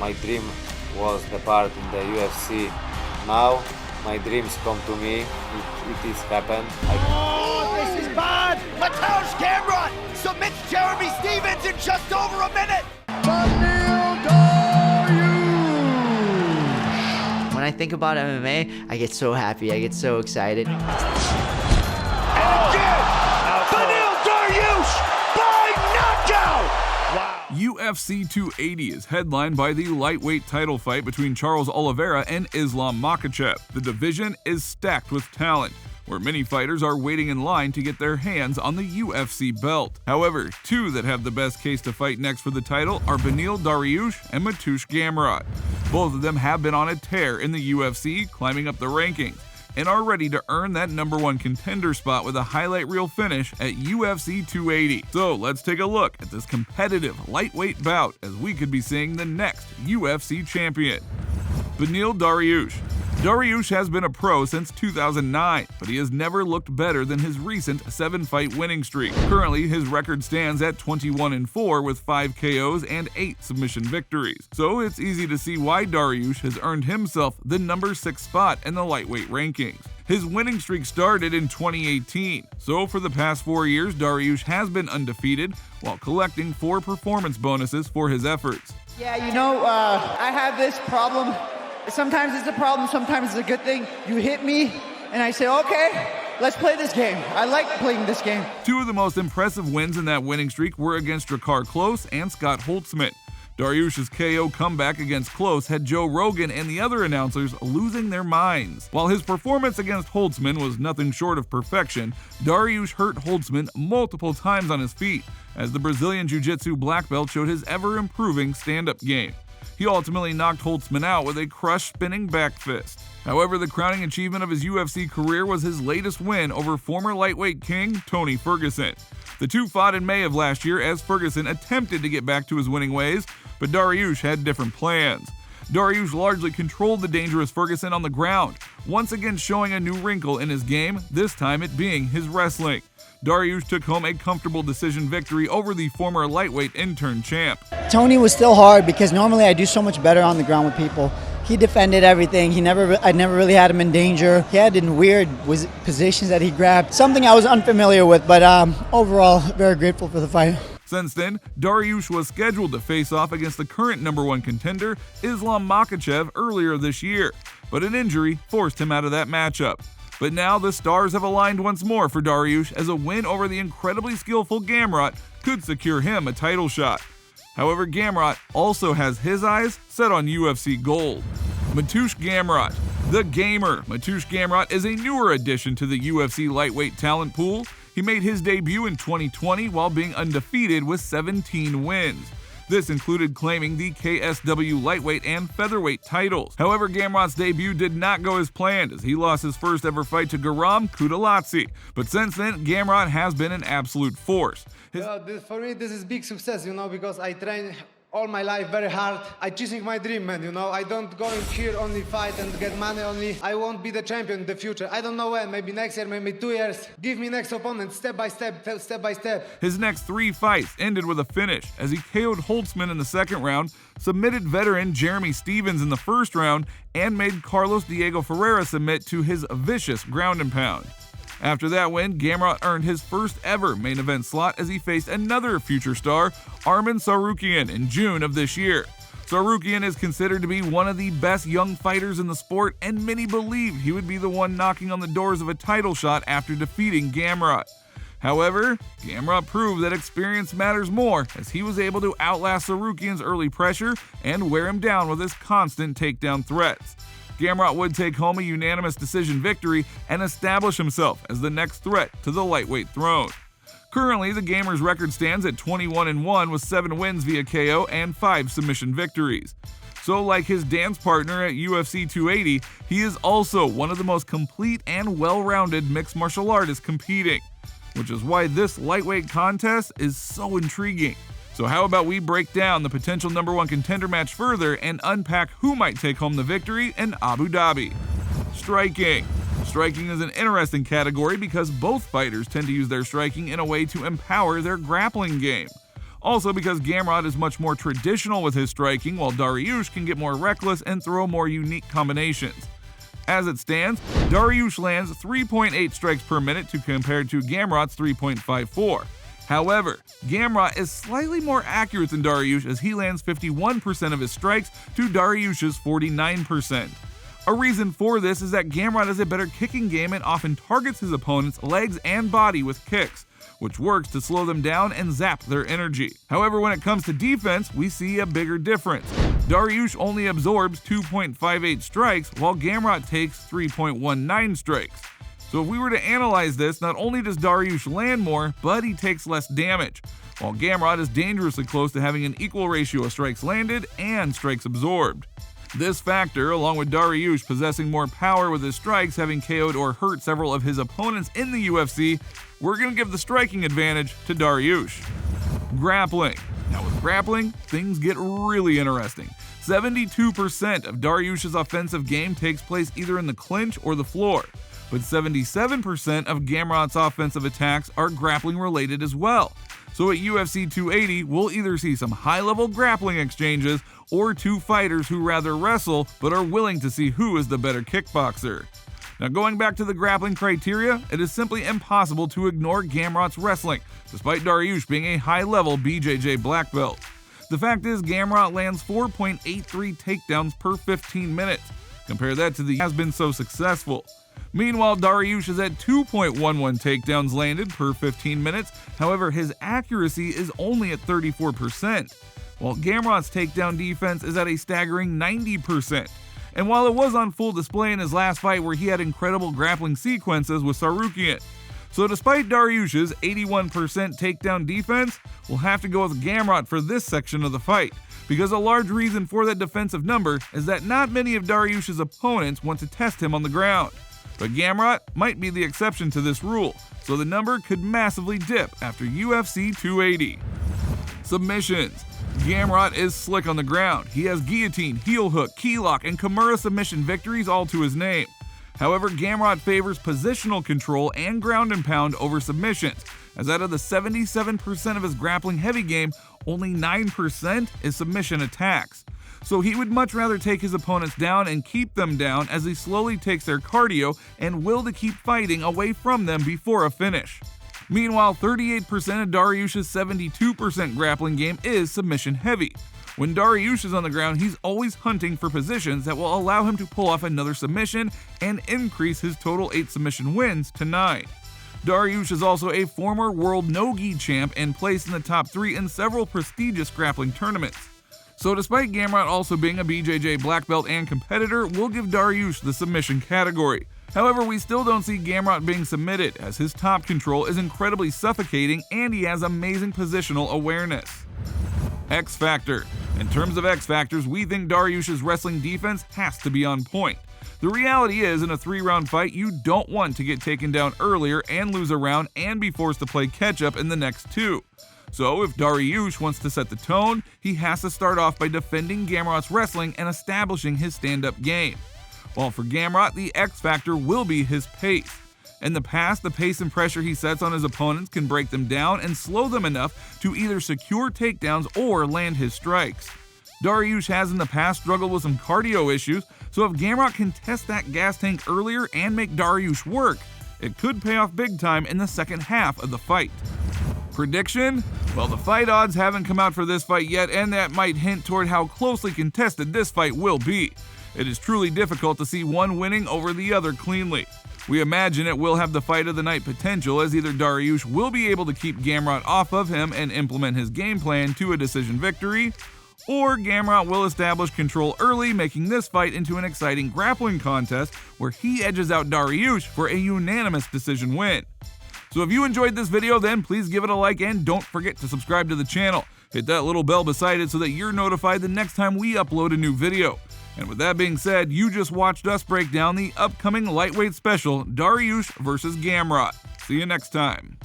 my dream was the part in the UFC. Now my dreams come to me. It is happened. This is bad! Mateusz Gamrot submits Jeremy Stephens in just over a minute! Beneil Dariush! When I think about MMA, I get so happy, I get so excited. And again, Beneil Dariush by knockout! Wow. UFC 280 is headlined by the lightweight title fight between Charles Oliveira and Islam Makhachev. The division is stacked with talent, where many fighters are waiting in line to get their hands on the UFC belt. However, two that have the best case to fight next for the title are Beneil Dariush and Mateusz Gamrot. Both of them have been on a tear in the UFC, climbing up the rankings, and are ready to earn that #1 contender spot with a highlight reel finish at UFC 280. So let's take a look at this competitive lightweight bout, as we could be seeing the next UFC champion. Beneil Dariush. Dariush has been a pro since 2009, but he has never looked better than his recent 7-fight winning streak. Currently, his record stands at 21-4 with 5 KOs and 8 submission victories. So it's easy to see why Dariush has earned himself the #6 spot in the lightweight rankings. His winning streak started in 2018, so for the past 4 years, Dariush has been undefeated while collecting 4 performance bonuses for his efforts. Yeah, I have this problem. Sometimes it's a problem, sometimes it's a good thing. You hit me, and I say, okay, let's play this game. I like playing this game. 2 of the most impressive wins in that winning streak were against Drakkar Klose and Scott Holtzman. Dariush's KO comeback against Klose had Joe Rogan and the other announcers losing their minds. While his performance against Holtzman was nothing short of perfection, Dariush hurt Holtzman multiple times on his feet, as the Brazilian Jiu-Jitsu black belt showed his ever-improving stand-up game. He ultimately knocked Holtzman out with a crushed spinning back fist. However, the crowning achievement of his UFC career was his latest win over former lightweight king Tony Ferguson. The two fought in May of last year as Ferguson attempted to get back to his winning ways, but Dariush had different plans. Dariush largely controlled the dangerous Ferguson on the ground, once again showing a new wrinkle in his game, this time it being his wrestling. Dariush took home a comfortable decision victory over the former lightweight intern champ. Tony was still hard because normally I do so much better on the ground with people. He defended everything. I never really had him in danger. He had in weird positions that he grabbed, something I was unfamiliar with, but overall, very grateful for the fight. Since then, Dariush was scheduled to face off against the current #1 contender, Islam Makhachev, earlier this year, but an injury forced him out of that matchup. But now the stars have aligned once more for Dariush, as a win over the incredibly skillful Gamrot could secure him a title shot. However, Gamrot also has his eyes set on UFC gold. Mateusz Gamrot. The Gamer. Mateusz Gamrot is a newer addition to the UFC lightweight talent pool. He made his debut in 2020 while being undefeated with 17 wins. This included claiming the KSW lightweight and featherweight titles. However, Gamrot's debut did not go as planned, as he lost his first ever fight to Garam Kudalazi. But since then, Gamrot has been an absolute force. For me, this is big success, because I train all my life very hard. I'm chasing my dream, man, I don't go in here only fight and get money only. I won't be the champion in the future. I don't know when, maybe next year, maybe 2 years. Give me next opponent, step by step, step by step. His next 3 fights ended with a finish, as he KO'd Holtzman in the second round, submitted veteran Jeremy Stephens in the first round, and made Carlos Diego Ferreira submit to his vicious ground and pound. After that win, Gamrot earned his first ever main event slot as he faced another future star, Arman Tsarukyan, in June of this year. Tsarukyan is considered to be one of the best young fighters in the sport, and many believed he would be the one knocking on the doors of a title shot after defeating Gamrot. However, Gamrot proved that experience matters more, as he was able to outlast Tsarukyan's early pressure and wear him down with his constant takedown threats. Gamrot would take home a unanimous decision victory and establish himself as the next threat to the lightweight throne. Currently, the Gamer's record stands at 21-1 with 7 wins via KO and 5 submission victories. So like his dance partner at UFC 280, he is also one of the most complete and well-rounded mixed martial artists competing, which is why this lightweight contest is so intriguing. So how about we break down the potential #1 contender match further and unpack who might take home the victory in Abu Dhabi. Striking. Striking is an interesting category because both fighters tend to use their striking in a way to empower their grappling game. Also because Gamrot is much more traditional with his striking, while Dariush can get more reckless and throw more unique combinations. As it stands, Dariush lands 3.8 strikes per minute compared to Gamrot's 3.54. However, Gamrot is slightly more accurate than Dariush as he lands 51% of his strikes to Dariush's 49%. A reason for this is that Gamrot has a better kicking game and often targets his opponent's legs and body with kicks, which works to slow them down and zap their energy. However, when it comes to defense, we see a bigger difference. Dariush only absorbs 2.58 strikes, while Gamrot takes 3.19 strikes. So if we were to analyze this, not only does Dariush land more, but he takes less damage, while Gamrot is dangerously close to having an equal ratio of strikes landed and strikes absorbed. This factor, along with Dariush possessing more power with his strikes, having KO'd or hurt several of his opponents in the UFC, we're going to give the striking advantage to Dariush. Grappling. Now with grappling, things get really interesting. 72% of Dariush's offensive game takes place either in the clinch or the floor, but 77% of Gamrot's offensive attacks are grappling related as well. So at UFC 280, we'll either see some high-level grappling exchanges or two fighters who rather wrestle but are willing to see who is the better kickboxer. Now going back to the grappling criteria, it is simply impossible to ignore Gamrot's wrestling, despite Dariush being a high-level BJJ black belt. The fact is, Gamrot lands 4.83 takedowns per 15 minutes. Compare that to the has been so successful. Meanwhile, Dariush is at 2.11 takedowns landed per 15 minutes, however his accuracy is only at 34%, while Gamrot's takedown defense is at a staggering 90%. And while it was on full display in his last fight where he had incredible grappling sequences with Tsarukyan. So despite Dariush's 81% takedown defense, we'll have to go with Gamrot for this section of the fight, because a large reason for that defensive number is that not many of Dariush's opponents want to test him on the ground. But Gamrot might be the exception to this rule, so the number could massively dip after UFC 280. Submissions. Gamrot is slick on the ground. He has guillotine, heel hook, key lock, and Kimura submission victories all to his name. However, Gamrot favors positional control and ground and pound over submissions, as out of the 77% of his grappling heavy game, only 9% is submission attacks. So he would much rather take his opponents down and keep them down as he slowly takes their cardio and will to keep fighting away from them before a finish. Meanwhile, 38% of Dariush's 72% grappling game is submission heavy. When Dariush is on the ground, he's always hunting for positions that will allow him to pull off another submission and increase his total 8 submission wins to 9. Dariush is also a former world no-gi champ and placed in the top 3 in several prestigious grappling tournaments. So despite Gamrot also being a BJJ black belt and competitor, we'll give Dariush the submission category. However, we still don't see Gamrot being submitted, as his top control is incredibly suffocating and he has amazing positional awareness. X Factor. In terms of X Factors, we think Dariush's wrestling defense has to be on point. The reality is, in a 3-round fight, you don't want to get taken down earlier and lose a round and be forced to play catch-up in the next 2. So if Dariush wants to set the tone, he has to start off by defending Gamrot's wrestling and establishing his stand-up game. While for Gamrot, the X factor will be his pace. In the past, the pace and pressure he sets on his opponents can break them down and slow them enough to either secure takedowns or land his strikes. Dariush has in the past struggled with some cardio issues, so if Gamrot can test that gas tank earlier and make Dariush work, it could pay off big time in the second half of the fight. Prediction? Well, the fight odds haven't come out for this fight yet, and that might hint toward how closely contested this fight will be. It is truly difficult to see one winning over the other cleanly. We imagine it will have the fight of the night potential, as either Dariush will be able to keep Gamrot off of him and implement his game plan to a decision victory, or Gamrot will establish control early, making this fight into an exciting grappling contest where he edges out Dariush for a unanimous decision win. So if you enjoyed this video, then please give it a like and don't forget to subscribe to the channel. Hit that little bell beside it so that you're notified the next time we upload a new video. And with that being said, you just watched us break down the upcoming lightweight special, Dariush vs. Gamrot. See you next time.